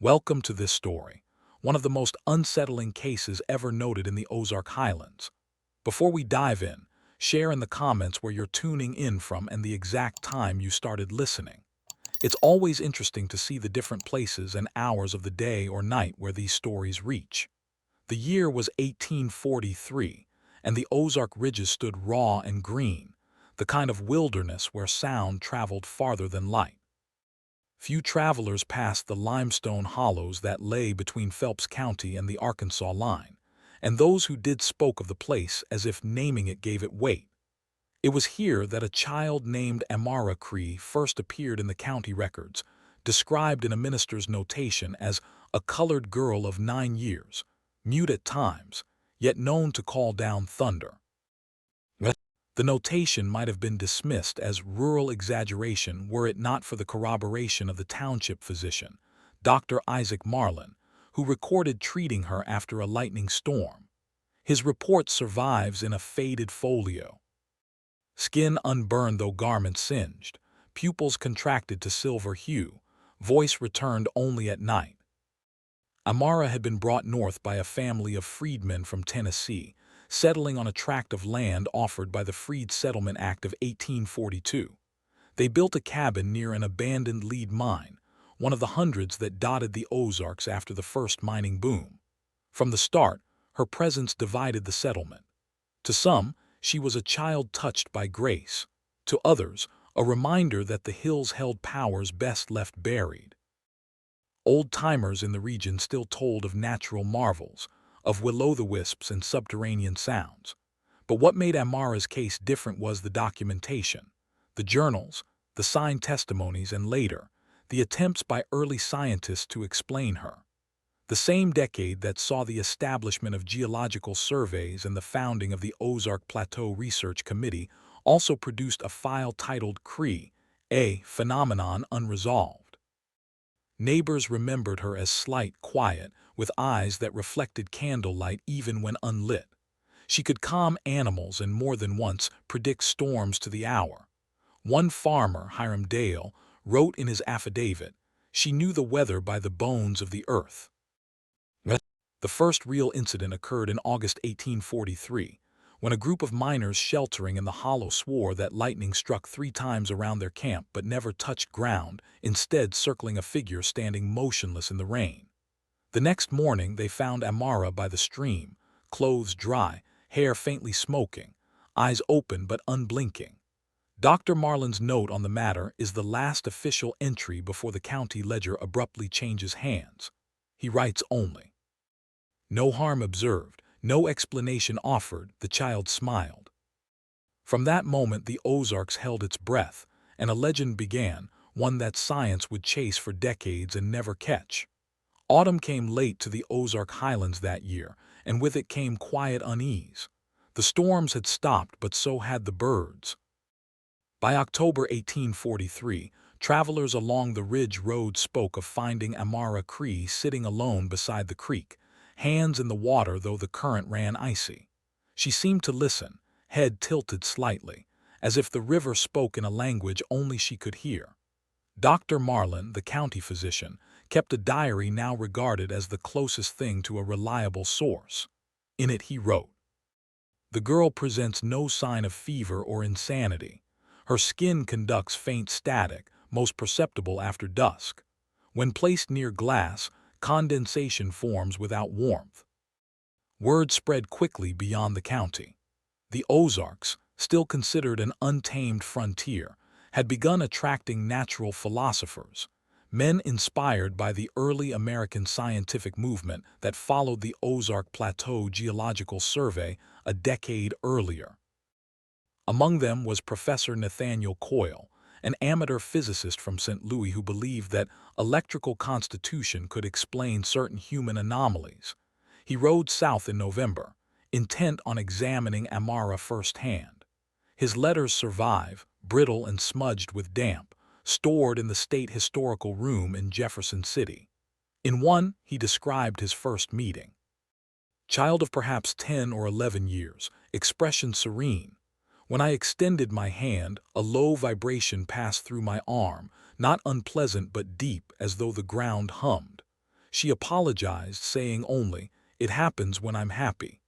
Welcome to this story, one of the most unsettling cases ever noted in the Ozark Highlands. Before we dive in, share in the comments where you're tuning in from and the exact time you started listening. It's always interesting to see the different places and hours of the day or night where these stories reach. The year was 1843, and the Ozark Ridges stood raw and green, the kind of wilderness where sound traveled farther than light. Few travelers passed the limestone hollows that lay between Phelps County and the Arkansas line, and those who did spoke of the place as if naming it gave it weight. It was here that a child named Amara Cree first appeared in the county records, described in a minister's notation as a colored girl of 9 years, mute at times, yet known to call down thunder. The notation might have been dismissed as rural exaggeration were it not for the corroboration of the township physician, Dr. Isaac Marlin, who recorded treating her after a lightning storm. His report survives in a faded folio. Skin unburned though garments singed, pupils contracted to silver hue, voice returned only at night. Amara had been brought north by a family of freedmen from Tennessee, settling on a tract of land offered by the Freed Settlement Act of 1842. They built a cabin near an abandoned lead mine, one of the hundreds that dotted the Ozarks after the first mining boom. From the start, her presence divided the settlement. To some, she was a child touched by grace. To others, a reminder that the hills held powers best left buried. Old-timers in the region still told of natural marvels, of will-o'-the-wisps and subterranean sounds. But what made Amara's case different was the documentation, the journals, the signed testimonies, and later, the attempts by early scientists to explain her. The same decade that saw the establishment of geological surveys and the founding of the Ozark Plateau Research Committee also produced a file titled Cree, a phenomenon unresolved. Neighbors remembered her as slight, quiet, with eyes that reflected candlelight even when unlit. She could calm animals and more than once predict storms to the hour. One farmer, Hiram Dale, wrote in his affidavit, "She knew the weather by the bones of the earth." The first real incident occurred in August 1843, when a group of miners sheltering in the hollow swore that lightning struck 3 times around their camp but never touched ground, instead circling a figure standing motionless in the rain. The next morning they found Amara by the stream, clothes dry, hair faintly smoking, eyes open but unblinking. Dr. Marlin's note on the matter is the last official entry before the county ledger abruptly changes hands. He writes only, "No harm observed, no explanation offered," the child smiled. From that moment the Ozarks held its breath, and a legend began, one that science would chase for decades and never catch. Autumn came late to the Ozark Highlands that year, and with it came quiet unease. The storms had stopped, but so had the birds. By October 1843, travelers along the ridge road spoke of finding Amara Cree sitting alone beside the creek, hands in the water though the current ran icy. She seemed to listen, head tilted slightly, as if the river spoke in a language only she could hear. Dr. Marlin, the county physician, kept a diary now regarded as the closest thing to a reliable source. In it he wrote, "The girl presents no sign of fever or insanity. Her skin conducts faint static, most perceptible after dusk. When placed near glass, condensation forms without warmth." Word spread quickly beyond the county. The Ozarks, still considered an untamed frontier, had begun attracting natural philosophers, men inspired by the early American scientific movement that followed the Ozark Plateau Geological Survey a decade earlier. Among them was Professor Nathaniel Coyle, an amateur physicist from St. Louis who believed that electrical constitution could explain certain human anomalies. He rode south in November, intent on examining Amara firsthand. His letters survive, brittle and smudged with damp, stored in the State Historical Room in Jefferson City. In one, he described his first meeting. Child of perhaps 10 or 11 years, expression serene. When I extended my hand, a low vibration passed through my arm, not unpleasant but deep as though the ground hummed. She apologized, saying only, "It happens when I'm happy."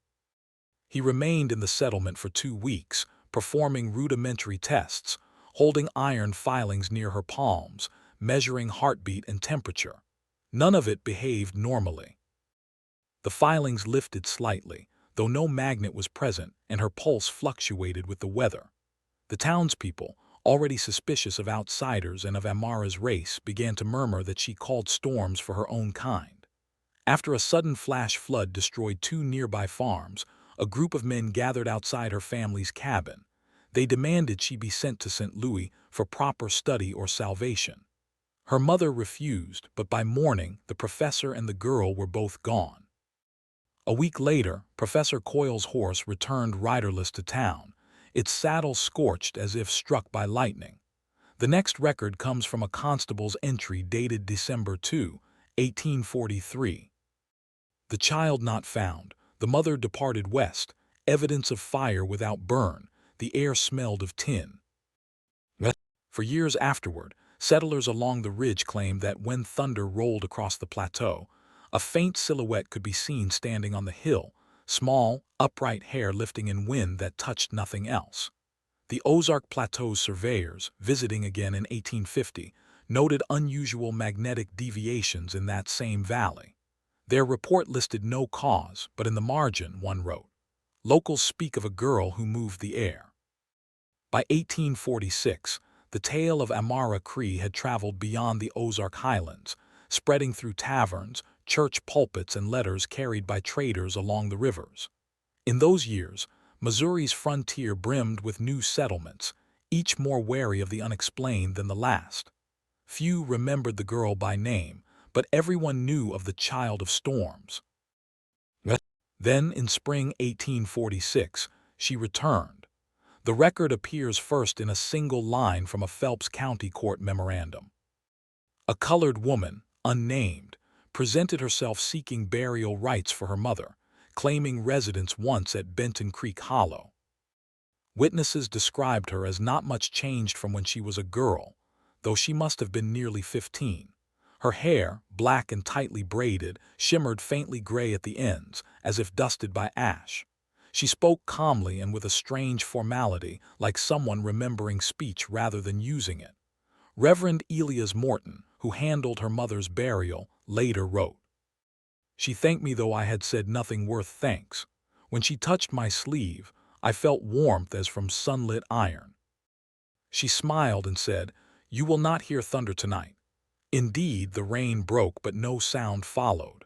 He remained in the settlement for 2 weeks, performing rudimentary tests, holding iron filings near her palms, measuring heartbeat and temperature. None of it behaved normally. The filings lifted slightly, though no magnet was present, and her pulse fluctuated with the weather. The townspeople, already suspicious of outsiders and of Amara's race, began to murmur that she called storms for her own kind. After a sudden flash flood destroyed 2 nearby farms, a group of men gathered outside her family's cabin. They demanded she be sent to St. Louis for proper study or salvation. Her mother refused, but by morning the professor and the girl were both gone. A week later, Professor Coyle's horse returned riderless to town, its saddle scorched as if struck by lightning. The next record comes from a constable's entry dated December 2, 1843. The child not found. The mother departed west. Evidence of fire without burn. The air smelled of tin. For years afterward, settlers along the ridge claimed that when thunder rolled across the plateau, a faint silhouette could be seen standing on the hill, small, upright hair lifting in wind that touched nothing else. The Ozark Plateau's surveyors, visiting again in 1850, noted unusual magnetic deviations in that same valley. Their report listed no cause, but in the margin one wrote, "Locals speak of a girl who moved the air." By 1846, the tale of Amara Cree had traveled beyond the Ozark Highlands, spreading through taverns, church pulpits, and letters carried by traders along the rivers. In those years, Missouri's frontier brimmed with new settlements, each more wary of the unexplained than the last. Few remembered the girl by name, but everyone knew of the child of storms. Then, in spring 1846, she returned. The record appears first in a single line from a Phelps County Court memorandum. A colored woman, unnamed, presented herself seeking burial rites for her mother, claiming residence once at Benton Creek Hollow. Witnesses described her as not much changed from when she was a girl, though she must have been nearly 15. Her hair, black and tightly braided, shimmered faintly gray at the ends, as if dusted by ash. She spoke calmly and with a strange formality, like someone remembering speech rather than using it. Reverend Elias Morton, who handled her mother's burial, later wrote, "She thanked me though I had said nothing worth thanks. When she touched my sleeve, I felt warmth as from sunlit iron. She smiled and said, 'You will not hear thunder tonight.' Indeed, the rain broke, but no sound followed."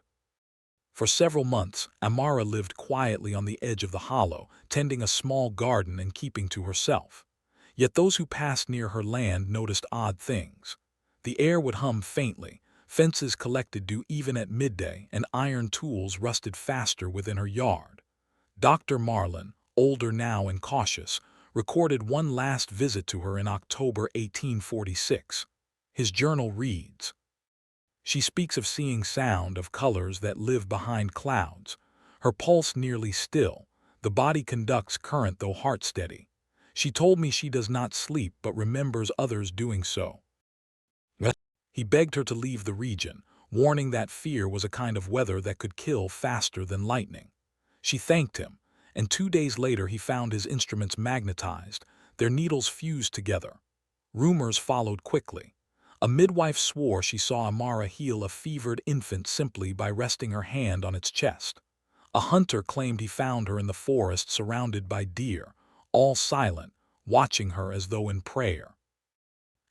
For several months, Amara lived quietly on the edge of the hollow, tending a small garden and keeping to herself. Yet those who passed near her land noticed odd things. The air would hum faintly, fences collected dew even at midday, and iron tools rusted faster within her yard. Dr. Marlin, older now and cautious, recorded one last visit to her in October 1846. His journal reads, "She speaks of seeing sound of colors that live behind clouds. Her pulse nearly still. The body conducts current though heart steady. She told me she does not sleep but remembers others doing so." He begged her to leave the region, warning that fear was a kind of weather that could kill faster than lightning. She thanked him, and 2 days later he found his instruments magnetized, their needles fused together. Rumors followed quickly. A midwife swore she saw Amara heal a fevered infant simply by resting her hand on its chest. A hunter claimed he found her in the forest surrounded by deer, all silent, watching her as though in prayer.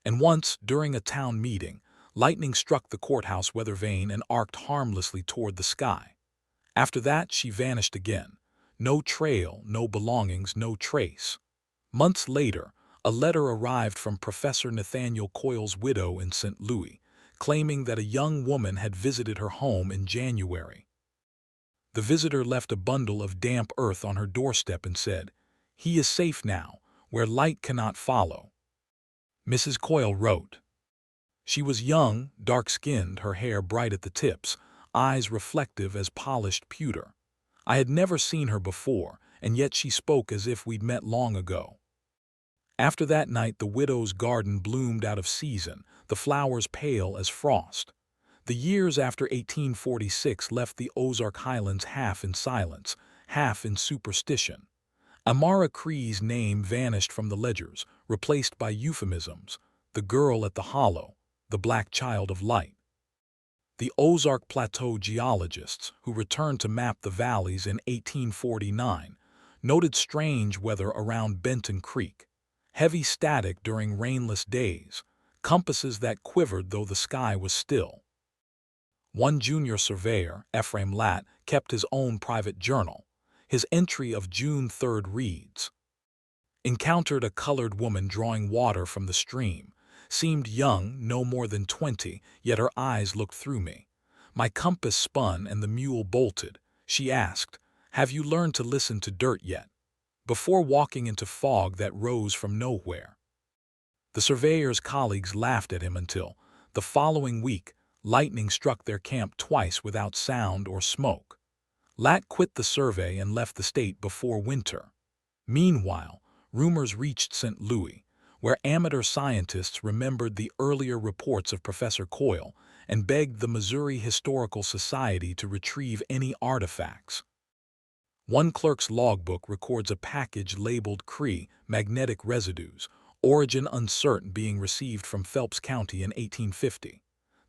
And once, during a town meeting, lightning struck the courthouse weather vane and arced harmlessly toward the sky. After that, she vanished again. No trail, no belongings, no trace. Months later, a letter arrived from Professor Nathaniel Coyle's widow in St. Louis, claiming that a young woman had visited her home in January. The visitor left a bundle of damp earth on her doorstep and said, "He is safe now, where light cannot follow." Mrs. Coyle wrote, "She was young, dark-skinned, her hair bright at the tips, eyes reflective as polished pewter. I had never seen her before, and yet she spoke as if we'd met long ago." After that night, the widow's garden bloomed out of season, the flowers pale as frost. The years after 1846 left the Ozark Highlands half in silence, half in superstition. Amara Cree's name vanished from the ledgers, replaced by euphemisms: the girl at the hollow, the black child of light. The Ozark Plateau geologists, who returned to map the valleys in 1849, noted strange weather around Benton Creek, heavy static during rainless days, compasses that quivered though the sky was still. One junior surveyor, Ephraim Latt, kept his own private journal. His entry of June 3rd reads, "Encountered a colored woman drawing water from the stream. Seemed young, no more than 20, yet her eyes looked through me. My compass spun and the mule bolted. She asked, 'Have you learned to listen to dirt yet?' Before walking into fog that rose from nowhere." The surveyor's colleagues laughed at him until, the following week, lightning struck their camp twice without sound or smoke. Latt quit the survey and left the state before winter. Meanwhile, rumors reached St. Louis, where amateur scientists remembered the earlier reports of Professor Coyle and begged the Missouri Historical Society to retrieve any artifacts. One clerk's logbook records a package labeled Cree, magnetic residues, origin uncertain, being received from Phelps County in 1850.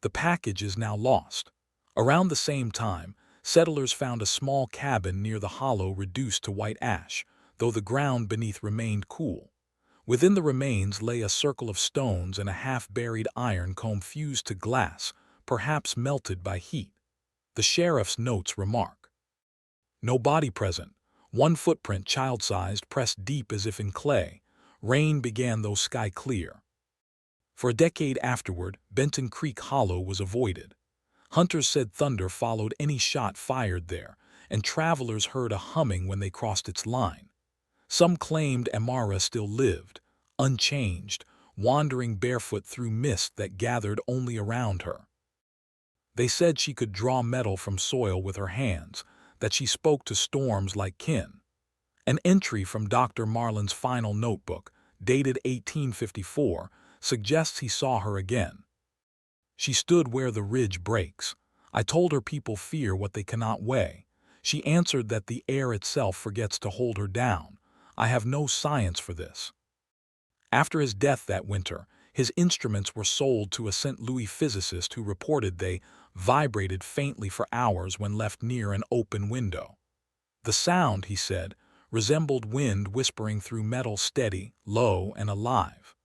The package is now lost. Around the same time, settlers found a small cabin near the hollow reduced to white ash, though the ground beneath remained cool. Within the remains lay a circle of stones and a half-buried iron comb fused to glass, perhaps melted by heat. The sheriff's notes remark, "No body present. One footprint, child-sized, pressed deep as if in clay. Rain began though sky clear." For a decade afterward, Benton Creek Hollow was avoided. Hunters said thunder followed any shot fired there, and travelers heard a humming when they crossed its line. Some claimed Amara still lived, unchanged, wandering barefoot through mist that gathered only around her. They said she could draw metal from soil with her hands, that she spoke to storms like kin. An entry from Dr. Marlin's final notebook, dated 1854, suggests he saw her again. "She stood where the ridge breaks. I told her people fear what they cannot weigh. She answered that the air itself forgets to hold her down. I have no science for this." After his death that winter, his instruments were sold to a St. Louis physicist who reported they vibrated faintly for hours when left near an open window. The sound, he said, resembled wind whispering through metal, steady, low, and alive.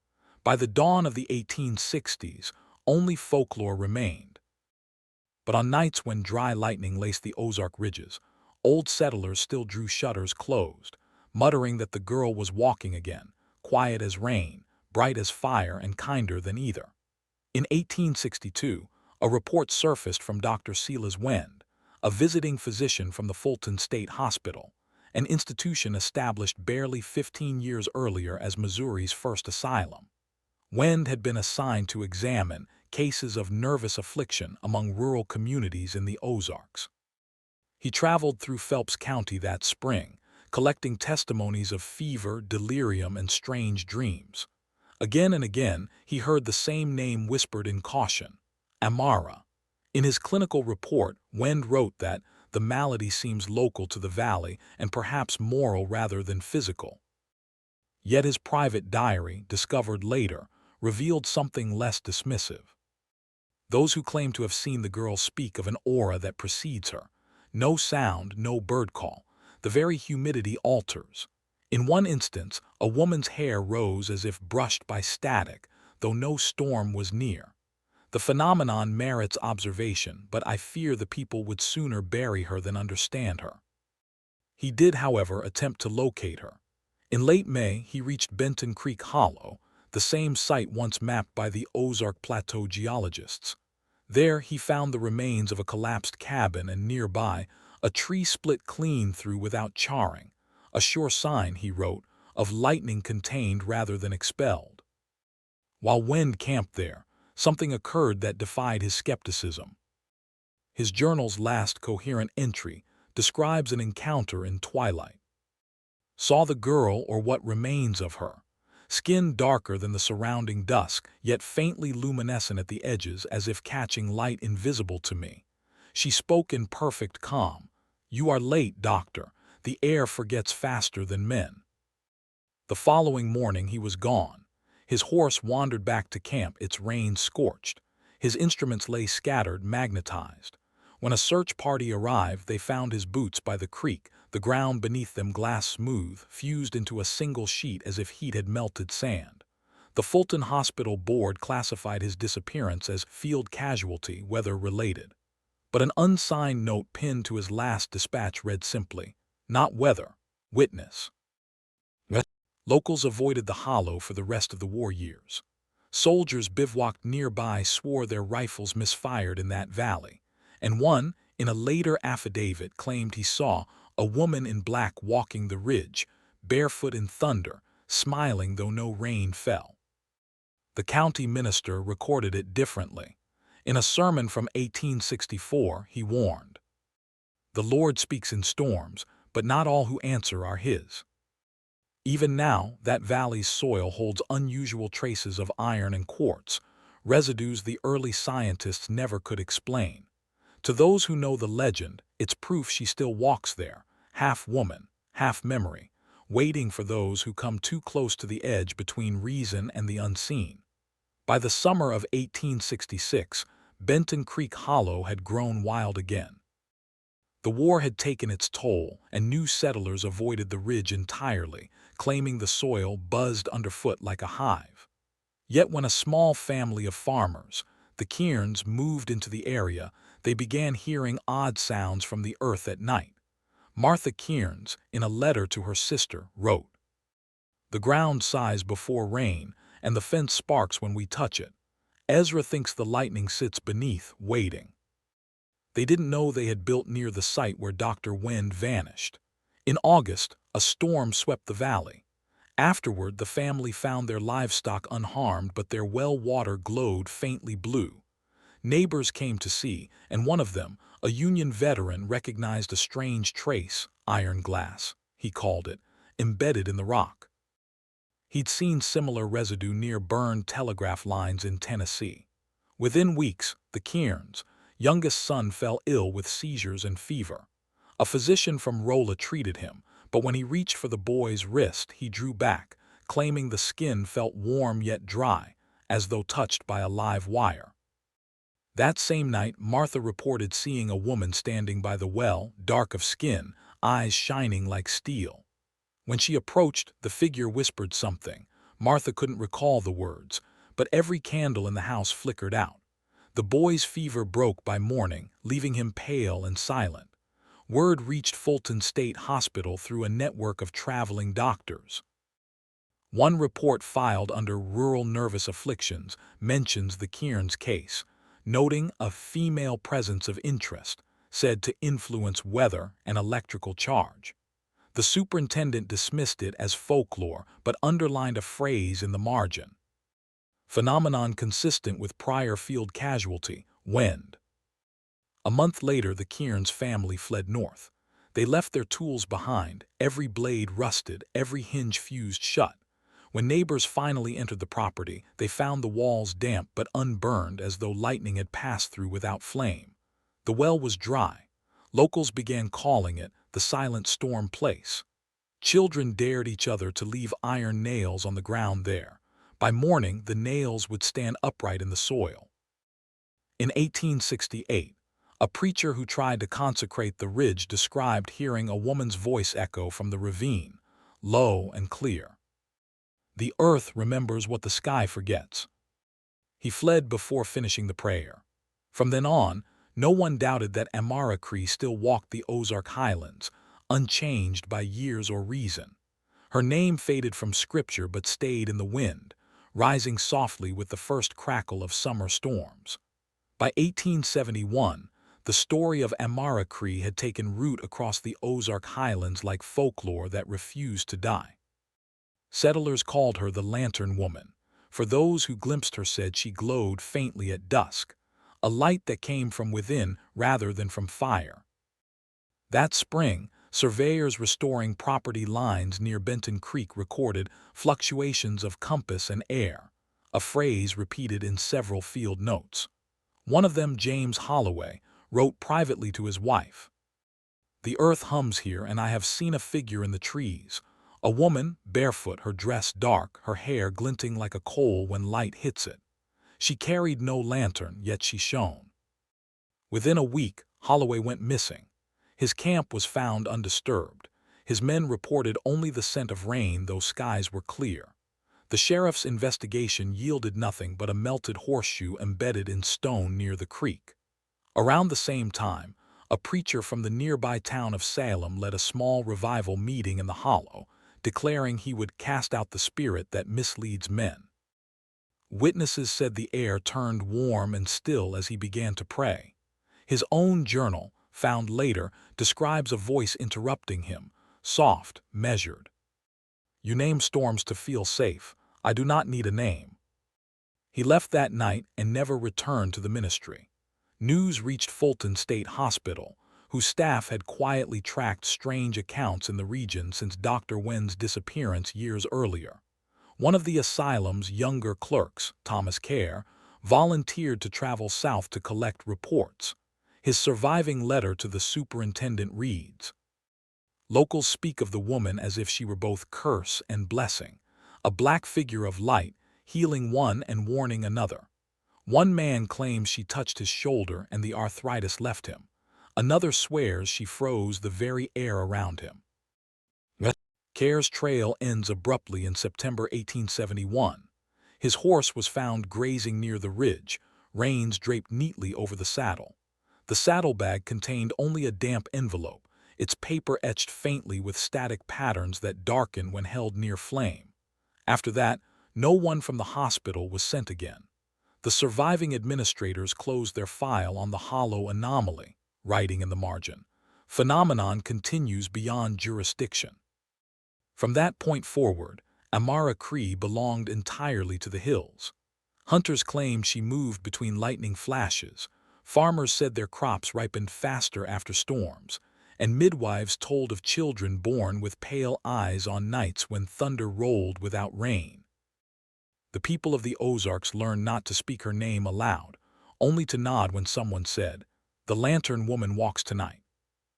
By the dawn of the 1860s, only folklore remained. But on nights when dry lightning laced the Ozark ridges, old settlers still drew shutters closed, muttering that the girl was walking again, quiet as rain, bright as fire, and kinder than either. In 1862, a report surfaced from Dr. Silas Wend, a visiting physician from the Fulton State Hospital, an institution established barely 15 years earlier as Missouri's first asylum. Wend had been assigned to examine cases of nervous affliction among rural communities in the Ozarks. He traveled through Phelps County that spring, collecting testimonies of fever, delirium, and strange dreams. Again and again, he heard the same name whispered in caution: Amara. In his clinical report, Wend wrote that the malady seems local to the valley and perhaps moral rather than physical. Yet his private diary, discovered later, revealed something less dismissive. Those who claim to have seen the girl speak of an aura that precedes her. No sound, no bird call. The very humidity alters. In one instance, a woman's hair rose as if brushed by static, though no storm was near. The phenomenon merits observation, but I fear the people would sooner bury her than understand her. He did, however, attempt to locate her. In late May, he reached Benton Creek Hollow, the same site once mapped by the Ozark Plateau geologists. There he found the remains of a collapsed cabin and nearby a tree split clean through without charring, a sure sign, he wrote, of lightning contained rather than expelled. While Wend camped there, something occurred that defied his skepticism. His journal's last coherent entry describes an encounter in twilight. "Saw the girl, or what remains of her, skin darker than the surrounding dusk, yet faintly luminescent at the edges as if catching light invisible to me. She spoke in perfect calm. "You are late, doctor. The air forgets faster than men." The following morning he was gone. His horse wandered back to camp, its reins scorched. His instruments lay scattered, magnetized. When a search party arrived, they found his boots by the creek, the ground beneath them glass smooth, fused into a single sheet as if heat had melted sand. The Fulton Hospital Board classified his disappearance as field casualty, weather-related. But an unsigned note pinned to his last dispatch read simply, "Not weather, witness." Locals avoided the hollow for the rest of the war years. Soldiers bivouacked nearby swore their rifles misfired in that valley, and one, in a later affidavit, claimed he saw a woman in black walking the ridge, barefoot in thunder, smiling though no rain fell. The county minister recorded it differently. In a sermon from 1864, he warned, "The Lord speaks in storms, but not all who answer are His." Even now, that valley's soil holds unusual traces of iron and quartz, residues the early scientists never could explain. To those who know the legend, it's proof she still walks there, half woman, half memory, waiting for those who come too close to the edge between reason and the unseen. By the summer of 1866, Benton Creek Hollow had grown wild again. The war had taken its toll, and new settlers avoided the ridge entirely, claiming the soil buzzed underfoot like a hive. Yet when a small family of farmers, the Kearns, moved into the area, they began hearing odd sounds from the earth at night. Martha Kearns, in a letter to her sister, wrote, "The ground sighs before rain, and the fence sparks when we touch it. Ezra thinks the lightning sits beneath, waiting." They didn't know they had built near the site where Dr. Wend vanished. In August, a storm swept the valley. Afterward, the family found their livestock unharmed, but their well water glowed faintly blue. Neighbors came to see, and one of them, a Union veteran, recognized a strange trace, iron glass, he called it, embedded in the rock. He'd seen similar residue near burned telegraph lines in Tennessee. Within weeks, the Kearns' youngest son fell ill with seizures and fever. A physician from Rolla treated him, but when he reached for the boy's wrist, he drew back, claiming the skin felt warm yet dry, as though touched by a live wire. That same night, Martha reported seeing a woman standing by the well, dark of skin, eyes shining like steel. When she approached, the figure whispered something. Martha couldn't recall the words, but every candle in the house flickered out. The boy's fever broke by morning, leaving him pale and silent. Word reached Fulton State Hospital through a network of traveling doctors. One report filed under Rural Nervous Afflictions mentions the Kearns case, noting a female presence of interest, said to influence weather and electrical charge. The superintendent dismissed it as folklore, but underlined a phrase in the margin. Phenomenon consistent with prior field casualty, Wend. A month later, the Kearns family fled north. They left their tools behind, every blade rusted, every hinge fused shut. When neighbors finally entered the property, they found the walls damp but unburned, as though lightning had passed through without flame. The well was dry. Locals began calling it the Silent Storm Place. Children dared each other to leave iron nails on the ground there. By morning, the nails would stand upright in the soil. In 1868, a preacher who tried to consecrate the ridge described hearing a woman's voice echo from the ravine, low and clear. "The earth remembers what the sky forgets." He fled before finishing the prayer. From then on, no one doubted that Amara Cree still walked the Ozark Highlands, unchanged by years or reason. Her name faded from scripture but stayed in the wind, rising softly with the first crackle of summer storms. By 1871, the story of Amara Cree had taken root across the Ozark Highlands like folklore that refused to die. Settlers called her the Lantern Woman, for those who glimpsed her said she glowed faintly at dusk, a light that came from within rather than from fire. That spring, Surveyors restoring property lines near Benton Creek recorded fluctuations of compass and air, a phrase repeated in several field notes. One of them, James Holloway, wrote privately to his wife, "The earth hums here, and I have seen a figure in the trees. A woman, barefoot, her dress dark, her hair glinting like a coal when light hits it. She carried no lantern, yet she shone." Within a week, Holloway went missing. His camp was found undisturbed. His men reported only the scent of rain, though skies were clear. The sheriff's investigation yielded nothing but a melted horseshoe embedded in stone near the creek. Around the same time, a preacher from the nearby town of Salem led a small revival meeting in the hollow, declaring he would cast out the spirit that misleads men. Witnesses said the air turned warm and still as he began to pray. His own journal, found later, describes a voice interrupting him, soft, measured. "You name storms to feel safe. I do not need a name." He left that night and never returned to the ministry. News reached Fulton State Hospital, whose staff had quietly tracked strange accounts in the region since Dr. Wen's disappearance years earlier. One of the asylum's younger clerks, Thomas Kerr, volunteered to travel south to collect reports. His surviving letter to the superintendent reads, "Locals speak of the woman as if she were both curse and blessing, a black figure of light, healing one and warning another. One man claims she touched his shoulder and the arthritis left him. Another swears she froze the very air around him." Kerr's trail ends abruptly in September 1871. His horse was found grazing near the ridge, reins draped neatly over the saddle. The saddlebag contained only a damp envelope, its paper etched faintly with static patterns that darken when held near flame. After that, no one from the hospital was sent again. The surviving administrators closed their file on the hollow anomaly, writing in the margin, "Phenomenon continues beyond jurisdiction." From that point forward, Amara Cree belonged entirely to the hills. Hunters claimed she moved between lightning flashes, farmers said their crops ripened faster after storms, and midwives told of children born with pale eyes on nights when thunder rolled without rain. The people of the Ozarks learned not to speak her name aloud, only to nod when someone said, "The lantern woman walks tonight."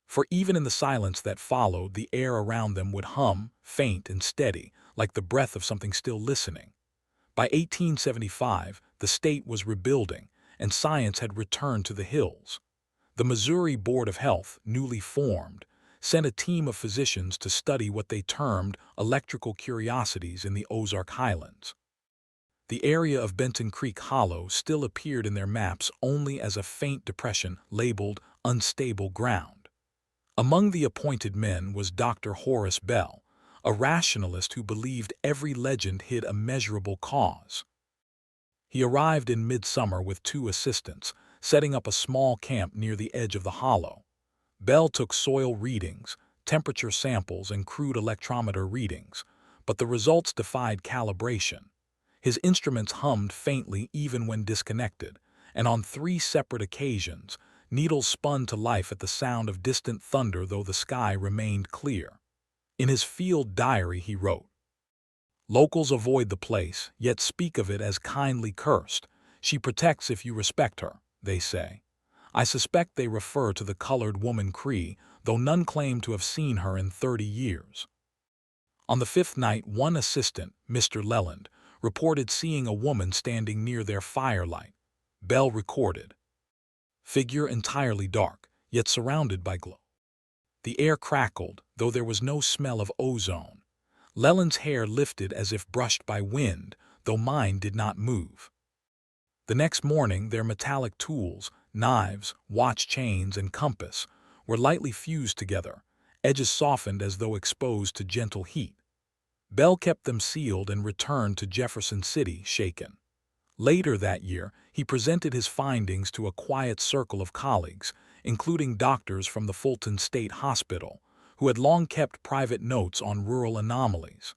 For even in the silence that followed, the air around them would hum, faint and steady, like the breath of something still listening. By 1875, the state was rebuilding, and science had returned to the hills. The Missouri Board of Health, newly formed, sent a team of physicians to study what they termed electrical curiosities in the Ozark Highlands. The area of Benton Creek Hollow still appeared in their maps only as a faint depression labeled unstable ground. Among the appointed men was Dr. Horace Bell, a rationalist who believed every legend hid a measurable cause. He arrived in midsummer with 2 assistants, setting up a small camp near the edge of the hollow. Bell took soil readings, temperature samples, and crude electrometer readings, but the results defied calibration. His instruments hummed faintly even when disconnected, and on 3 separate occasions, needles spun to life at the sound of distant thunder, though the sky remained clear. In his field diary he wrote, "Locals avoid the place, yet speak of it as kindly cursed. She protects if you respect her, they say. I suspect they refer to the colored woman Cree, though none claim to have seen her in 30 years." On the 5th night, one assistant, Mr. Leland, reported seeing a woman standing near their firelight. Bell recorded, "Figure entirely dark, yet surrounded by glow." The air crackled, though there was no smell of ozone. Leland's hair lifted as if brushed by wind, though mine did not move. The next morning, their metallic tools, knives, watch chains, and compass, were lightly fused together, edges softened as though exposed to gentle heat. Bell kept them sealed and returned to Jefferson City, shaken. Later that year, he presented his findings to a quiet circle of colleagues, including doctors from the Fulton State Hospital, who had long kept private notes on rural anomalies.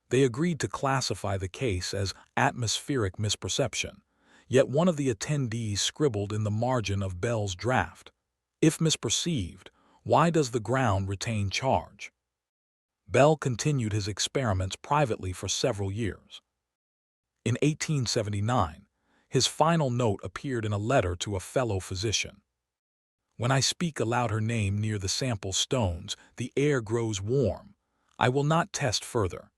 They agreed to classify the case as atmospheric misperception, yet one of the attendees scribbled in the margin of Bell's draft, "If misperceived, Why does the ground retain charge? Bell continued his experiments privately for several years. In 1879, his final note appeared in a letter to a fellow physician. When I speak aloud her name near the sample stones, the air grows warm. I will not test further.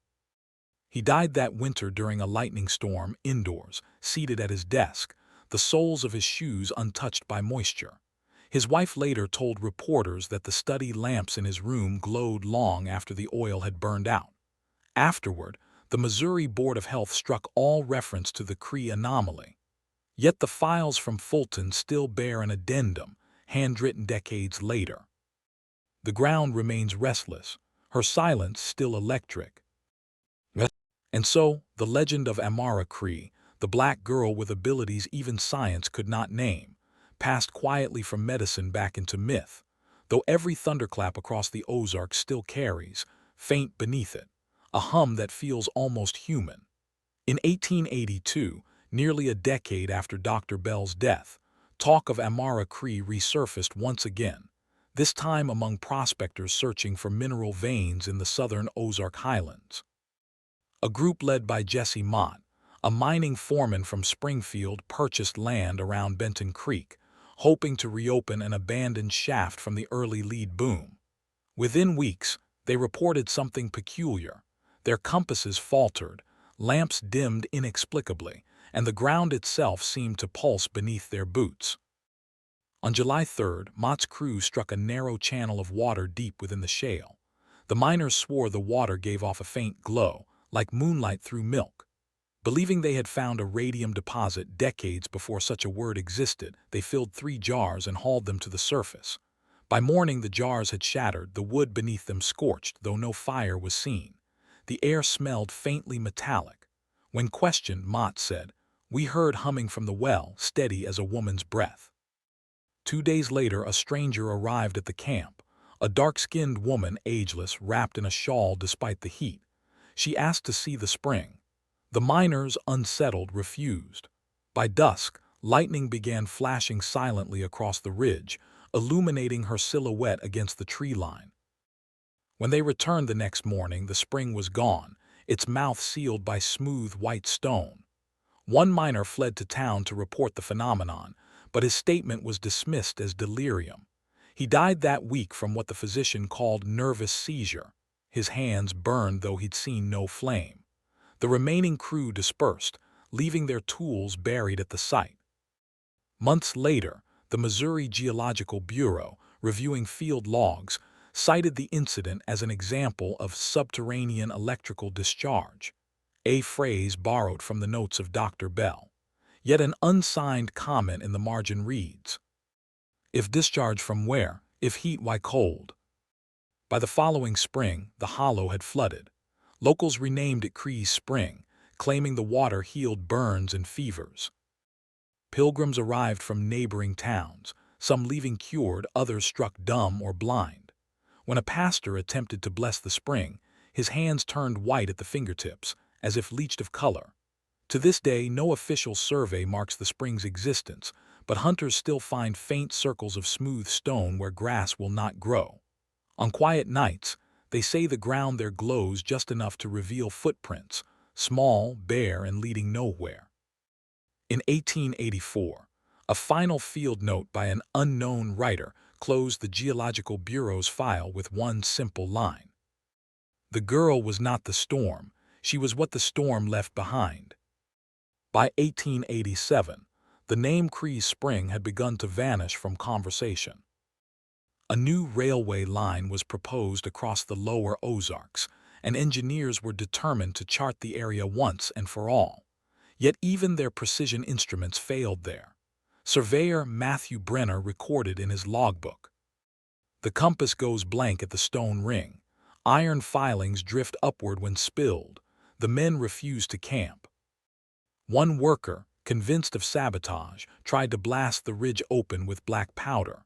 He died that winter during a lightning storm indoors, seated at his desk, the soles of his shoes untouched by moisture. His wife later told reporters that the study lamps in his room glowed long after the oil had burned out. Afterward, the Missouri Board of Health struck all reference to the Cree anomaly. Yet the files from Fulton still bear an addendum, handwritten decades later. The ground remains restless, her silence still electric. And so, the legend of Amara Cree, the black girl with abilities even science could not name, passed quietly from medicine back into myth, though every thunderclap across the Ozarks still carries, faint beneath it, a hum that feels almost human. In 1882, nearly a decade after Dr. Bell's death, talk of Amara Cree resurfaced once again, this time among prospectors searching for mineral veins in the southern Ozark Highlands. A group led by Jesse Mott, a mining foreman from Springfield, purchased land around Benton Creek, hoping to reopen an abandoned shaft from the early lead boom. Within weeks, they reported something peculiar. Their compasses faltered, lamps dimmed inexplicably, and the ground itself seemed to pulse beneath their boots. On July 3rd, Mott's crew struck a narrow channel of water deep within the shale. The miners swore the water gave off a faint glow, like moonlight through milk. Believing they had found a radium deposit decades before such a word existed, they filled 3 jars and hauled them to the surface. By morning the jars had shattered, the wood beneath them scorched, though no fire was seen. The air smelled faintly metallic. When questioned, Mott said, "We heard humming from the well, steady as a woman's breath." 2 days later, a stranger arrived at the camp, a dark-skinned woman, ageless, wrapped in a shawl despite the heat. She asked to see the spring. The miners, unsettled, refused. By dusk, lightning began flashing silently across the ridge, illuminating her silhouette against the tree line. When they returned the next morning, the spring was gone, its mouth sealed by smooth white stone. One miner fled to town to report the phenomenon, but his statement was dismissed as delirium. He died that week from what the physician called nervous seizure. His hands burned though he'd seen no flame. The remaining crew dispersed, leaving their tools buried at the site. Months later, the Missouri Geological Bureau, reviewing field logs, cited the incident as an example of subterranean electrical discharge, a phrase borrowed from the notes of Dr. Bell. Yet an unsigned comment in the margin reads, "If discharge from where? If heat, why cold?" By the following spring, the hollow had flooded. Locals renamed it Cree's Spring, claiming the water healed burns and fevers. Pilgrims arrived from neighboring towns, some leaving cured, others struck dumb or blind. When a pastor attempted to bless the spring, his hands turned white at the fingertips, as if leached of color. To this day, no official survey marks the spring's existence, but hunters still find faint circles of smooth stone where grass will not grow. On quiet nights, they say the ground there glows just enough to reveal footprints, small, bare, and leading nowhere. In 1884, a final field note by an unknown writer closed the Geological Bureau's file with one simple line. The girl was not the storm, she was what the storm left behind. By 1887, the name Cree's Spring had begun to vanish from conversation. A new railway line was proposed across the lower Ozarks, and engineers were determined to chart the area once and for all. Yet even their precision instruments failed there. Surveyor Matthew Brenner recorded in his logbook, "The compass goes blank at the stone ring. Iron filings drift upward when spilled. The men refuse to camp." One worker, convinced of sabotage, tried to blast the ridge open with black powder.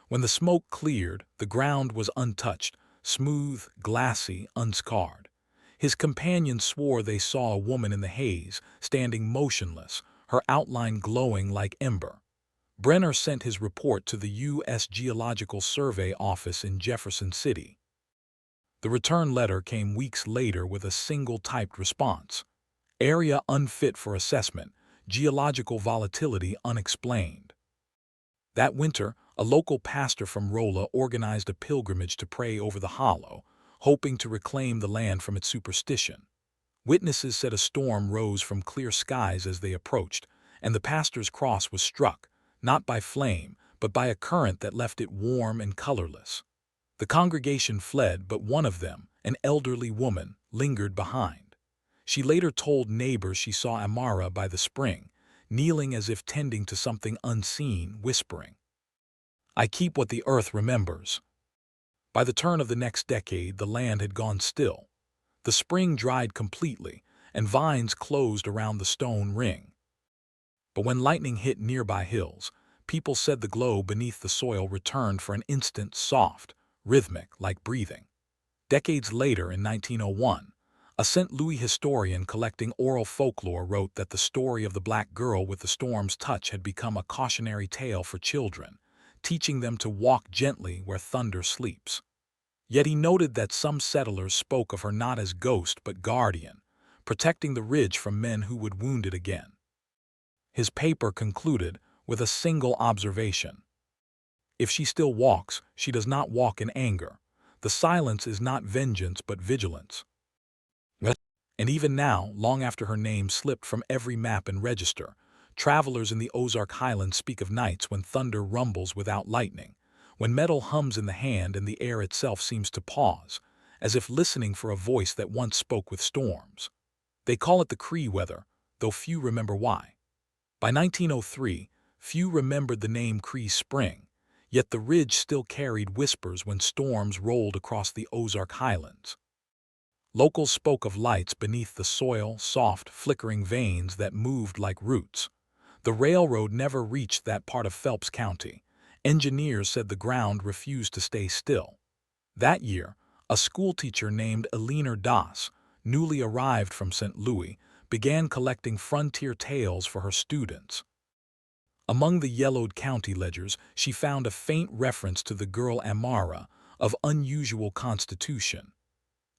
When the smoke cleared, the ground was untouched, smooth, glassy, unscarred. His companions swore they saw a woman in the haze, standing motionless, her outline glowing like ember. Brenner sent his report to the U.S. Geological Survey Office in Jefferson City. The return letter came weeks later with a single typed response: area unfit for assessment, geological volatility unexplained. That winter, a local pastor from Rolla organized a pilgrimage to pray over the hollow, hoping to reclaim the land from its superstition. Witnesses said a storm rose from clear skies as they approached, and the pastor's cross was struck, not by flame, but by a current that left it warm and colorless. The congregation fled, but one of them, an elderly woman, lingered behind. She later told neighbors she saw Amara by the spring, kneeling as if tending to something unseen, whispering, "I keep what the earth remembers." By the turn of the next decade, the land had gone still. The spring dried completely, and vines closed around the stone ring. But when lightning hit nearby hills, people said the glow beneath the soil returned for an instant, soft, rhythmic, like breathing. Decades later, in 1901, a St. Louis historian collecting oral folklore wrote that the story of the black girl with the storm's touch had become a cautionary tale for children, teaching them to walk gently where thunder sleeps. Yet he noted that some settlers spoke of her not as ghost but guardian, protecting the ridge from men who would wound it again. His paper concluded with a single observation: if she still walks, she does not walk in anger. The silence is not vengeance but vigilance. And even now, long after her name slipped from every map and register, travelers in the Ozark Highlands speak of nights when thunder rumbles without lightning, when metal hums in the hand and the air itself seems to pause, as if listening for a voice that once spoke with storms. They call it the Cree weather, though few remember why. By 1903, few remembered the name Cree Spring, yet the ridge still carried whispers when storms rolled across the Ozark Highlands. Locals spoke of lights beneath the soil, soft, flickering veins that moved like roots. The railroad never reached that part of Phelps County. Engineers said the ground refused to stay still. That year, a schoolteacher named Eleanor Das, newly arrived from St. Louis, began collecting frontier tales for her students. Among the yellowed county ledgers, she found a faint reference to the girl Amara, of unusual constitution.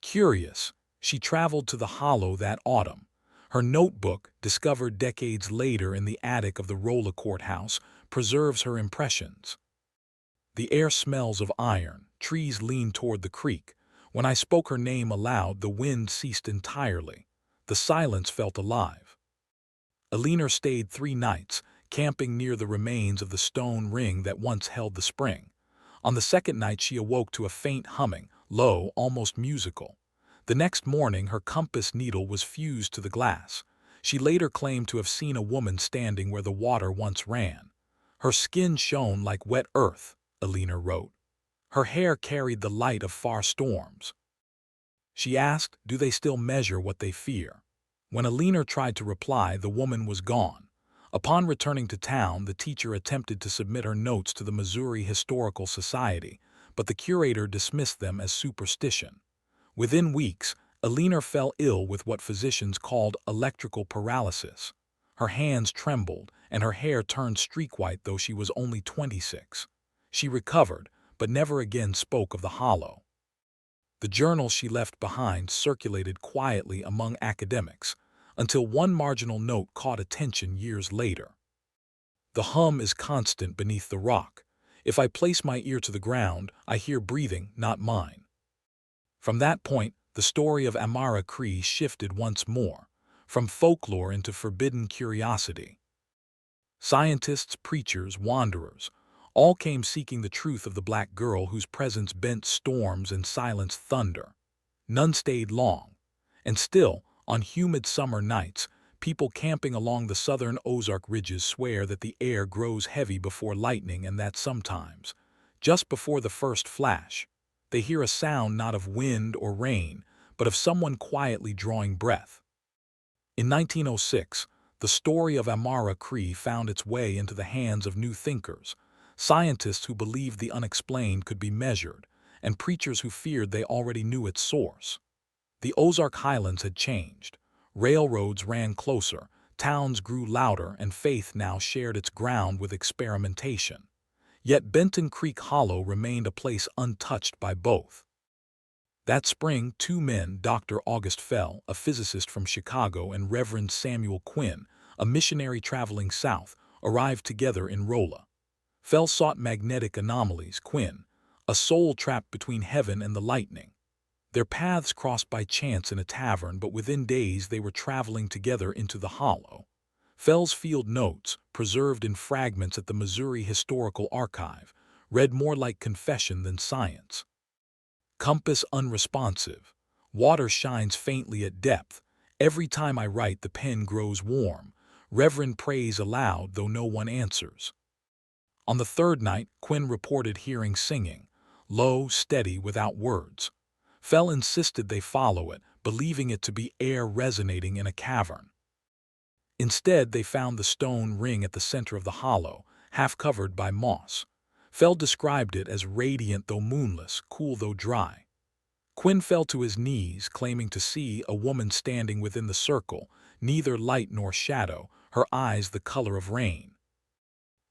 Curious, she traveled to the hollow that autumn. Her notebook, discovered decades later in the attic of the Rolla courthouse, preserves her impressions. The air smells of iron, trees lean toward the creek. When I spoke her name aloud, the wind ceased entirely. The silence felt alive. Eleanor stayed 3 nights, camping near the remains of the stone ring that once held the spring. On the second night she awoke to a faint humming, low, almost musical. The next morning her compass needle was fused to the glass. She later claimed to have seen a woman standing where the water once ran. Her skin shone like wet earth, Eleanor wrote. Her hair carried the light of far storms. She asked, do they still measure what they fear? When Eleanor tried to reply, the woman was gone. Upon returning to town, the teacher attempted to submit her notes to the Missouri Historical Society, but the curator dismissed them as superstition. Within weeks, Eleanor fell ill with what physicians called electrical paralysis. Her hands trembled, and her hair turned streak-white though she was only 26. She recovered, but never again spoke of the hollow. The journal she left behind circulated quietly among academics, until one marginal note caught attention years later. The hum is constant beneath the rock. If I place my ear to the ground, I hear breathing, not mine. From that point, the story of Amara Cree shifted once more, from folklore into forbidden curiosity. Scientists, preachers, wanderers, all came seeking the truth of the black girl whose presence bent storms and silenced thunder. None stayed long, and still, on humid summer nights, people camping along the southern Ozark ridges swear that the air grows heavy before lightning and that sometimes, just before the first flash, they hear a sound not of wind or rain, but of someone quietly drawing breath. In 1906, the story of Amara Cree found its way into the hands of new thinkers, scientists who believed the unexplained could be measured, and preachers who feared they already knew its source. The Ozark Highlands had changed. Railroads ran closer, Towns grew louder, and faith now shared its ground with experimentation. Yet Benton Creek Hollow remained a place untouched by both. That spring, two men, Dr. August Fell, a physicist from Chicago, and Reverend Samuel Quinn, a missionary traveling south, arrived together in Rolla. Fell sought magnetic anomalies, Quinn, a soul trapped between heaven and the lightning. Their paths crossed by chance in a tavern, but within days they were traveling together into the hollow. Fell's field notes, preserved in fragments at the Missouri Historical Archive, read more like confession than science. Compass unresponsive. Water shines faintly at depth. Every time I write, the pen grows warm. Reverend prays aloud, though no one answers. On the third night, Quinn reported hearing singing, low, steady, without words. Fell insisted they follow it, believing it to be air resonating in a cavern. Instead, they found the stone ring at the center of the hollow, half covered by moss. Fell described it as radiant though moonless, cool though dry. Quinn fell to his knees, claiming to see a woman standing within the circle, neither light nor shadow, her eyes the color of rain.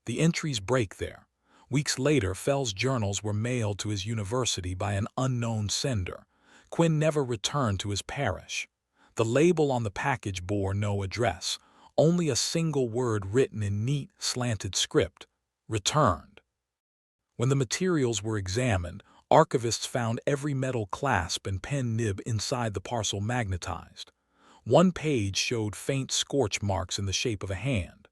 The entries break there. Weeks later, Fell's journals were mailed to his university by an unknown sender. Quinn never returned to his parish. The label on the package bore no address, only a single word written in neat, slanted script: returned. When the materials were examined, archivists found every metal clasp and pen nib inside the parcel magnetized. One page showed faint scorch marks in the shape of a hand.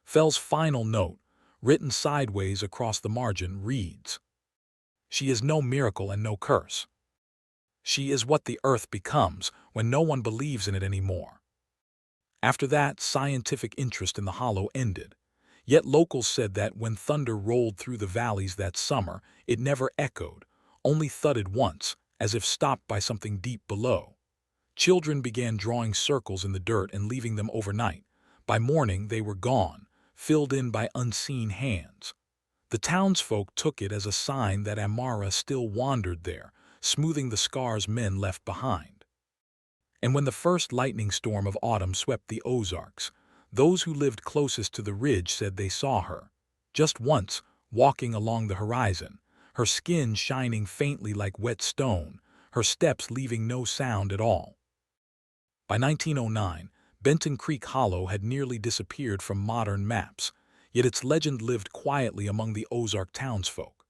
Fell's final note, written sideways across the margin, reads, "She is no miracle and no curse. She is what the earth becomes when no one believes in it anymore." After that, scientific interest in the hollow ended. Yet locals said that when thunder rolled through the valleys that summer, it never echoed, only thudded once, as if stopped by something deep below. Children began drawing circles in the dirt and leaving them overnight. By morning, they were gone, filled in by unseen hands. The townsfolk took it as a sign that Amara still wandered there, smoothing the scars men left behind. And when the first lightning storm of autumn swept the Ozarks, those who lived closest to the ridge said they saw her, just once, walking along the horizon, her skin shining faintly like wet stone, her steps leaving no sound at all. By 1909, Benton Creek Hollow had nearly disappeared from modern maps, yet its legend lived quietly among the Ozark townsfolk.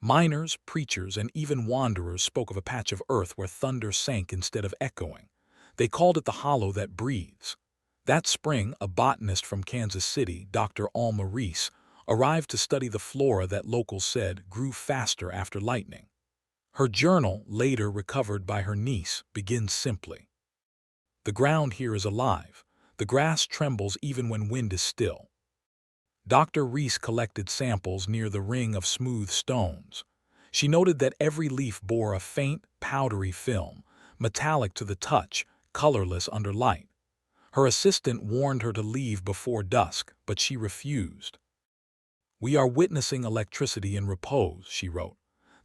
Miners, preachers, and even wanderers spoke of a patch of earth where thunder sank instead of echoing. They called it the hollow that breathes. That spring, a botanist from Kansas City, Dr. Amara Cree, arrived to study the flora that locals said grew faster after lightning. Her journal, later recovered by her niece, begins simply. "The ground here is alive. The grass trembles even when wind is still." Dr. Reese collected samples near the ring of smooth stones. She noted that every leaf bore a faint, powdery film, metallic to the touch, colorless under light. Her assistant warned her to leave before dusk, but she refused. "We are witnessing electricity in repose," she wrote.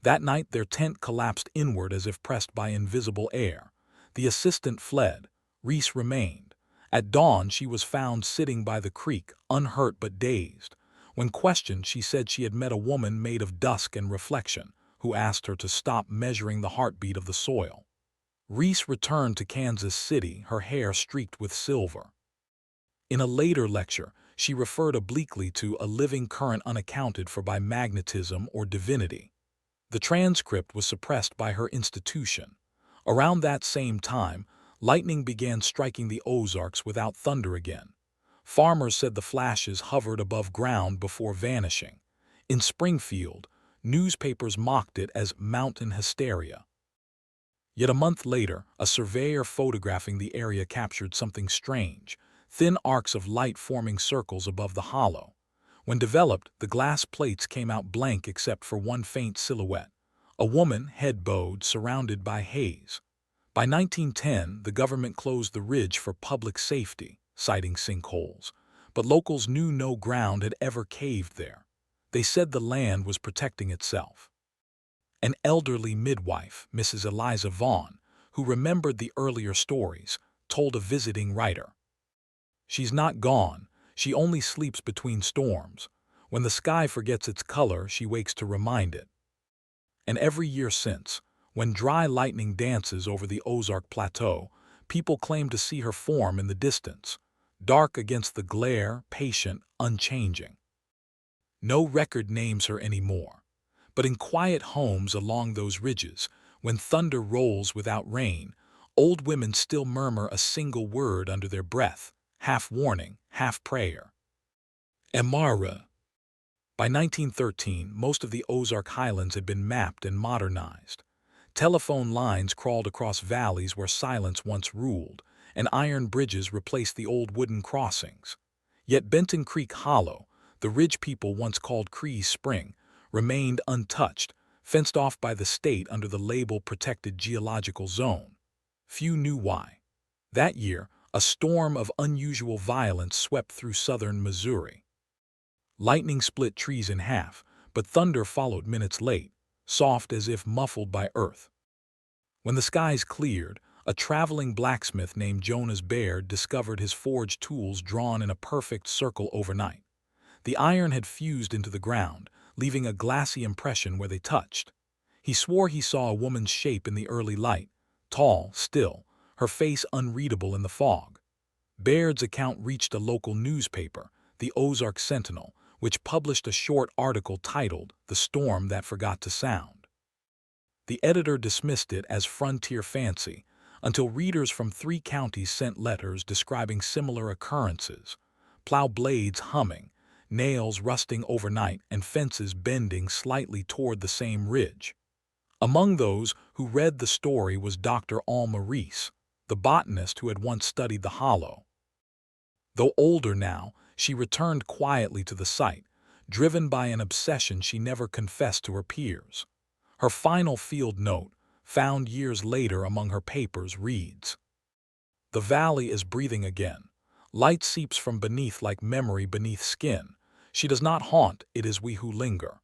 That night their tent collapsed inward as if pressed by invisible air. The assistant fled. Reese remained. At dawn she was found sitting by the creek, unhurt but dazed. When questioned, she said she had met a woman made of dusk and reflection, who asked her to stop measuring the heartbeat of the soil. Reese returned to Kansas City, her hair streaked with silver. In a later lecture, she referred obliquely to a living current unaccounted for by magnetism or divinity. The transcript was suppressed by her institution. Around that same time, lightning began striking the Ozarks without thunder again. Farmers said the flashes hovered above ground before vanishing. In Springfield, newspapers mocked it as mountain hysteria. Yet a month later, a surveyor photographing the area captured something strange, thin arcs of light forming circles above the hollow. When developed, the glass plates came out blank except for one faint silhouette, a woman, head bowed, surrounded by haze. By 1910, the government closed the ridge for public safety, citing sinkholes, but locals knew no ground had ever caved there. They said the land was protecting itself. An elderly midwife, Mrs. Eliza Vaughn, who remembered the earlier stories, told a visiting writer, She's not gone, she only sleeps between storms. When the sky forgets its color, she wakes to remind it. And every year since, when dry lightning dances over the Ozark Plateau, people claim to see her form in the distance, dark against the glare, patient, unchanging. No record names her anymore, but in quiet homes along those ridges, when thunder rolls without rain, old women still murmur a single word under their breath, half warning, half prayer. Amara. By 1913, most of the Ozark Highlands had been mapped and modernized. Telephone lines crawled across valleys where silence once ruled, and iron bridges replaced the old wooden crossings. Yet Benton Creek Hollow, the ridge people once called Cree's Spring, remained untouched, fenced off by the state under the label Protected Geological Zone. Few knew why. That year, a storm of unusual violence swept through southern Missouri. Lightning split trees in half, but thunder followed minutes late, soft as if muffled by earth. When the skies cleared, a traveling blacksmith named Jonas Baird discovered his forged tools drawn in a perfect circle overnight. The iron had fused into the ground, leaving a glassy impression where they touched. He swore he saw a woman's shape in the early light, tall, still, her face unreadable in the fog. Baird's account reached a local newspaper, the Ozark Sentinel, which published a short article titled "The Storm That Forgot to Sound." The editor dismissed it as frontier fancy, until readers from 3 counties sent letters describing similar occurrences: plow blades humming, nails rusting overnight, and fences bending slightly toward the same ridge. Among those who read the story was Dr. Amara Cree, the botanist who had once studied the hollow. Though older now, she returned quietly to the site, driven by an obsession she never confessed to her peers. Her final field note, found years later among her papers, reads, "The valley is breathing again. Light seeps from beneath like memory beneath skin. She does not haunt, it is we who linger."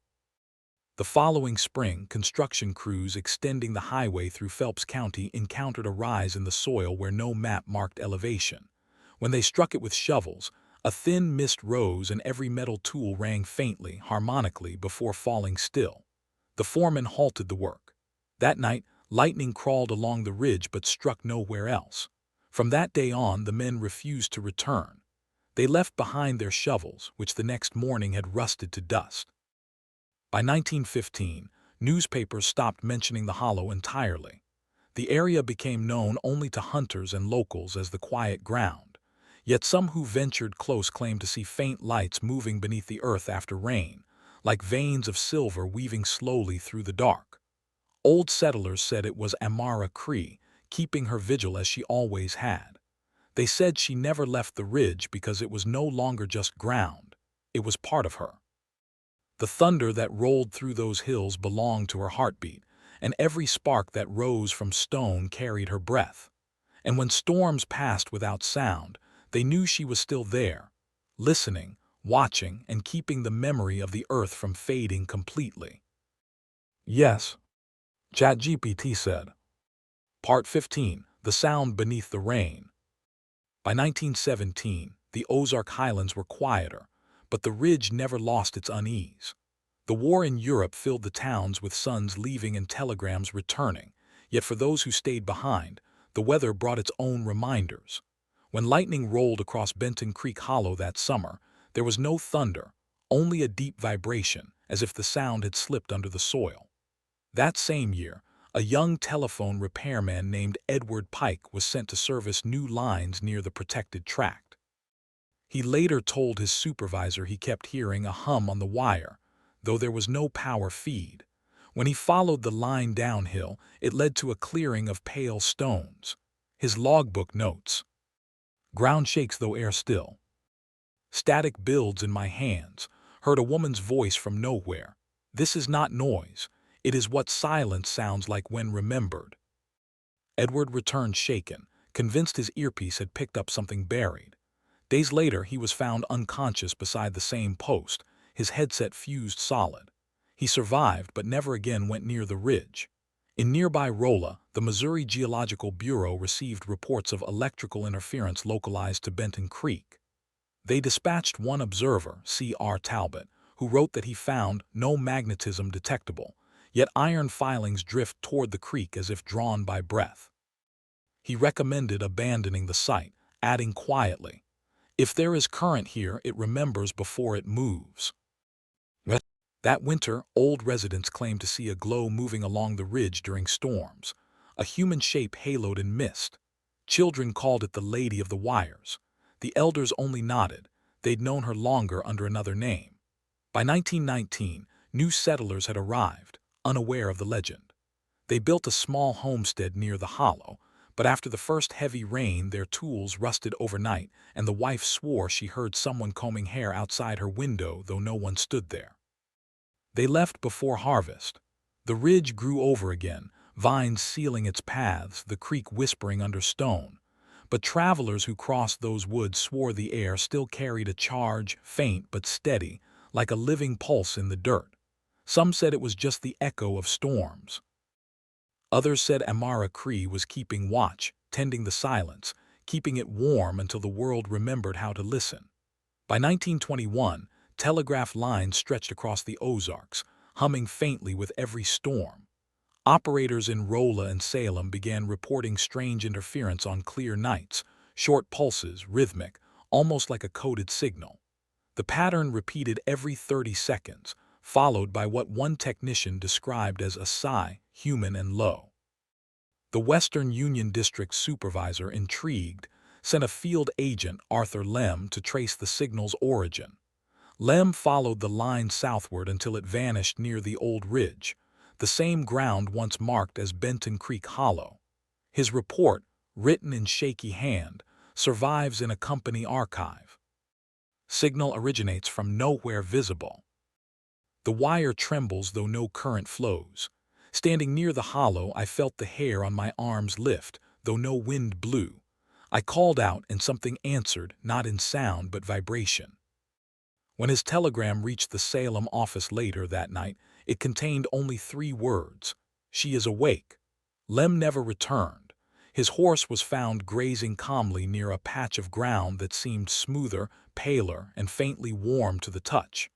The following spring, construction crews extending the highway through Phelps County encountered a rise in the soil where no map marked elevation. When they struck it with shovels, a thin mist rose and every metal tool rang faintly, harmonically, before falling still. The foreman halted the work. That night, lightning crawled along the ridge but struck nowhere else. From that day on, the men refused to return. They left behind their shovels, which the next morning had rusted to dust. By 1915, newspapers stopped mentioning the hollow entirely. The area became known only to hunters and locals as the Quiet Ground. Yet some who ventured close claimed to see faint lights moving beneath the earth after rain, like veins of silver weaving slowly through the dark. Old settlers said it was Amara Cree, keeping her vigil as she always had. They said she never left the ridge because it was no longer just ground, it was part of her. The thunder that rolled through those hills belonged to her heartbeat, and every spark that rose from stone carried her breath. And when storms passed without sound, they knew she was still there, listening, watching, and keeping the memory of the earth from fading completely. Yes, ChatGPT said. Part 15, The Sound Beneath the Rain. By 1917, the Ozark Highlands were quieter, but the ridge never lost its unease. The war in Europe filled the towns with sons leaving and telegrams returning, yet for those who stayed behind, the weather brought its own reminders. When lightning rolled across Benton Creek Hollow that summer, there was no thunder, only a deep vibration, as if the sound had slipped under the soil. That same year, a young telephone repairman named Edward Pike was sent to service new lines near the protected tract. He later told his supervisor he kept hearing a hum on the wire, though there was no power feed. When he followed the line downhill, it led to a clearing of pale stones. His logbook notes, "Ground shakes though air still. Static builds in my hands, heard a woman's voice from nowhere. This is not noise, it is what silence sounds like when remembered." Edward returned shaken, convinced his earpiece had picked up something buried. Days later, he was found unconscious beside the same post, his headset fused solid. He survived but never again went near the ridge. In nearby Rolla, the Missouri Geological Bureau received reports of electrical interference localized to Benton Creek. They dispatched one observer, C.R. Talbot, who wrote that he found no magnetism detectable, yet iron filings drift toward the creek as if drawn by breath. He recommended abandoning the site, adding quietly, "If there is current here, it remembers before it moves." That winter, old residents claimed to see a glow moving along the ridge during storms, a human shape haloed in mist. Children called it the Lady of the Wires. The elders only nodded. They'd known her longer under another name. By 1919, new settlers had arrived, unaware of the legend. They built a small homestead near the hollow, but after the first heavy rain, their tools rusted overnight, and the wife swore she heard someone combing hair outside her window, though no one stood there. They left before harvest. The ridge grew over again, vines sealing its paths, the creek whispering under stone. But travelers who crossed those woods swore the air still carried a charge, faint but steady, like a living pulse in the dirt. Some said it was just the echo of storms. Others said Amara Cree was keeping watch, tending the silence, keeping it warm until the world remembered how to listen. By 1921, telegraph lines stretched across the Ozarks, humming faintly with every storm. Operators in Rolla and Salem began reporting strange interference on clear nights, short pulses, rhythmic, almost like a coded signal. The pattern repeated every 30 seconds, followed by what one technician described as a sigh, human and low. The Western Union District supervisor, intrigued, sent a field agent, Arthur Lem, to trace the signal's origin. Lem followed the line southward until it vanished near the old ridge, the same ground once marked as Benton Creek Hollow. His report, written in shaky hand, survives in a company archive. Signal originates from nowhere visible. The wire trembles though no current flows. Standing near the hollow, I felt the hair on my arms lift, though no wind blew. I called out and something answered, not in sound but vibration. When his telegram reached the Salem office later that night, it contained only 3 words: "She is awake." Lem never returned. His horse was found grazing calmly near a patch of ground that seemed smoother, paler, and faintly warm to the touch.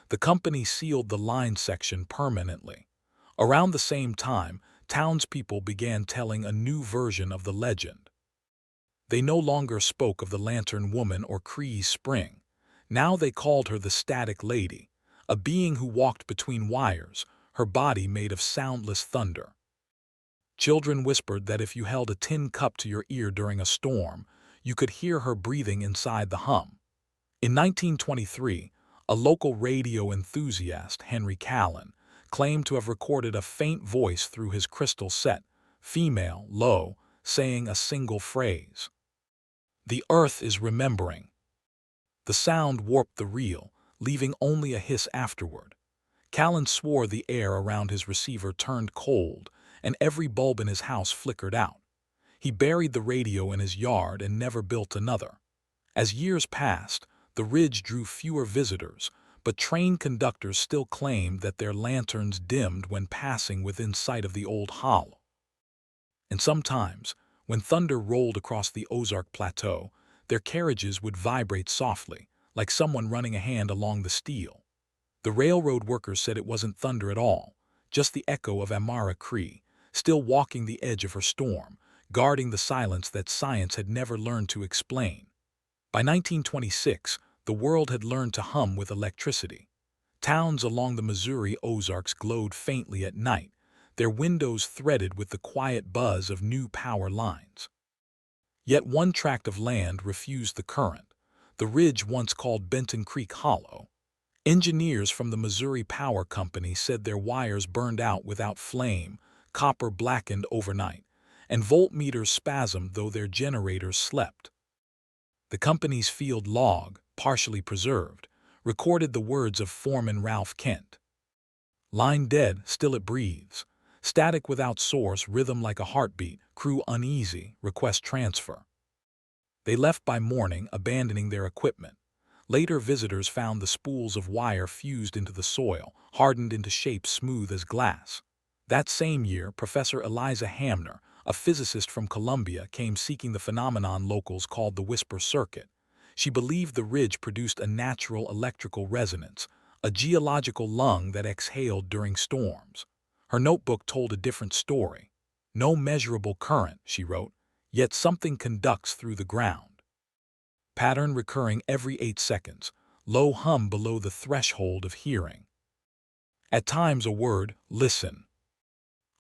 The company sealed the line section permanently. Around the same time, townspeople began telling a new version of the legend. They no longer spoke of the Lantern Woman or Cree's Spring. Now they called her the Static Lady, a being who walked between wires, her body made of soundless thunder. Children whispered that if you held a tin cup to your ear during a storm, you could hear her breathing inside the hum. In 1923, a local radio enthusiast, Henry Callan, claimed to have recorded a faint voice through his crystal set, female, low, saying a single phrase: "The earth is remembering." The sound warped the reel, leaving only a hiss afterward. Callan swore the air around his receiver turned cold, and every bulb in his house flickered out. He buried the radio in his yard and never built another. As years passed, the ridge drew fewer visitors, but train conductors still claimed that their lanterns dimmed when passing within sight of the old hollow. And sometimes, when thunder rolled across the Ozark Plateau, their carriages would vibrate softly, like someone running a hand along the steel. The railroad workers said it wasn't thunder at all, just the echo of Amara Cree, still walking the edge of her storm, guarding the silence that science had never learned to explain. By 1926, the world had learned to hum with electricity. Towns along the Missouri Ozarks glowed faintly at night, their windows threaded with the quiet buzz of new power lines. Yet one tract of land refused the current, the ridge once called Benton Creek Hollow. Engineers from the Missouri Power Company said their wires burned out without flame, copper blackened overnight, and voltmeters spasmed though their generators slept. The company's field log, partially preserved, recorded the words of Foreman Ralph Kent: "Line dead, still it breathes. Static without source, rhythm like a heartbeat, crew uneasy, request transfer." They left by morning, abandoning their equipment. Later visitors found the spools of wire fused into the soil, hardened into shapes smooth as glass. That same year, Professor Eliza Hamner, a physicist from Columbia, came seeking the phenomenon locals called the whisper circuit. She believed the ridge produced a natural electrical resonance, a geological lung that exhaled during storms. Her notebook told a different story. No measurable current, she wrote, yet something conducts through the ground. Pattern recurring every 8 seconds, low hum below the threshold of hearing. At times a word, listen.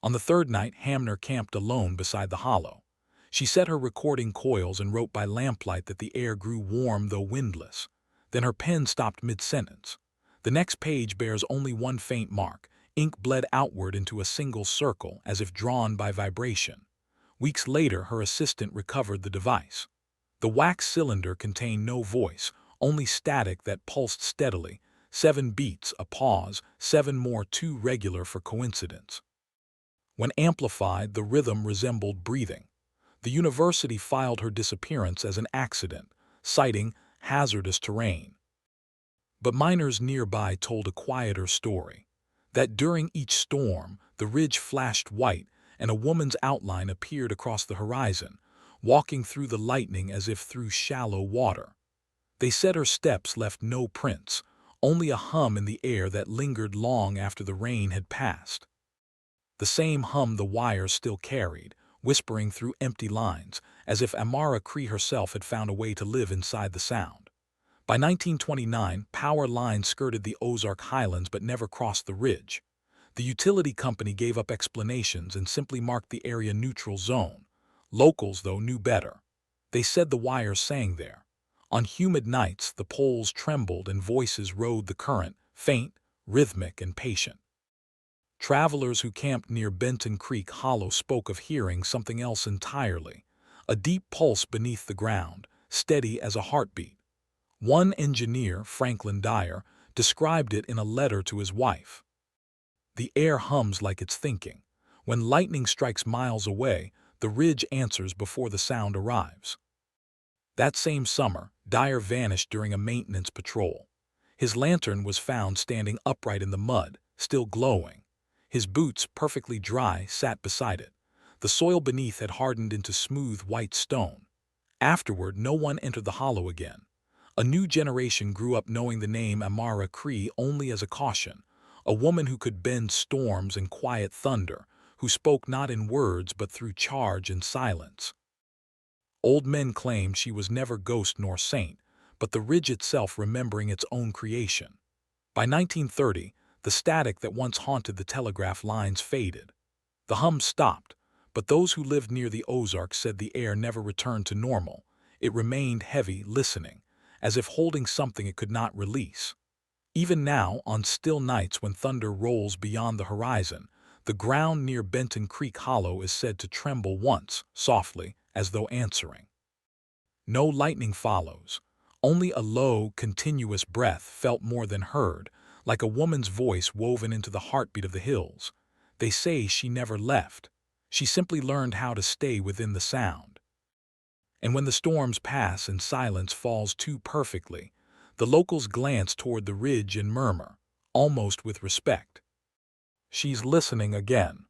On the third night, Hamner camped alone beside the hollow. She set her recording coils and wrote by lamplight that the air grew warm though windless. Then her pen stopped mid-sentence. The next page bears only one faint mark. Ink bled outward into a single circle, as if drawn by vibration. Weeks later, her assistant recovered the device. The wax cylinder contained no voice, only static that pulsed steadily. 7 beats, a pause, 7 more too regular for coincidence. When amplified, the rhythm resembled breathing. The university filed her disappearance as an accident, citing hazardous terrain. But miners nearby told a quieter story, that during each storm, the ridge flashed white and a woman's outline appeared across the horizon, walking through the lightning as if through shallow water. They said her steps left no prints, only a hum in the air that lingered long after the rain had passed. The same hum the wires still carried, whispering through empty lines, as if Amara Cree herself had found a way to live inside the sound. By 1929, power lines skirted the Ozark Highlands but never crossed the ridge. The utility company gave up explanations and simply marked the area neutral zone. Locals, though, knew better. They said the wires sang there. On humid nights, the poles trembled and voices rode the current, faint, rhythmic, and patient. Travelers who camped near Benton Creek Hollow spoke of hearing something else entirely, a deep pulse beneath the ground, steady as a heartbeat. One engineer, Franklin Dyer, described it in a letter to his wife. The air hums like it's thinking. When lightning strikes miles away, the ridge answers before the sound arrives. That same summer, Dyer vanished during a maintenance patrol. His lantern was found standing upright in the mud, still glowing. His boots, perfectly dry, sat beside it. The soil beneath had hardened into smooth white stone. Afterward, no one entered the hollow again. A new generation grew up knowing the name Amara Cree only as a caution, a woman who could bend storms and quiet thunder, who spoke not in words but through charge and silence. Old men claimed she was never ghost nor saint, but the ridge itself remembering its own creation. By 1930, the static that once haunted the telegraph lines faded. The hum stopped, but those who lived near the Ozarks said the air never returned to normal. It remained heavy, listening, as if holding something it could not release. Even now, on still nights when thunder rolls beyond the horizon, the ground near Benton Creek Hollow is said to tremble once, softly, as though answering. No lightning follows. Only a low, continuous breath felt more than heard, like a woman's voice woven into the heartbeat of the hills. They say she never left. She simply learned how to stay within the sound. And when the storms pass and silence falls too perfectly, the locals glance toward the ridge and murmur, almost with respect, "She's listening again."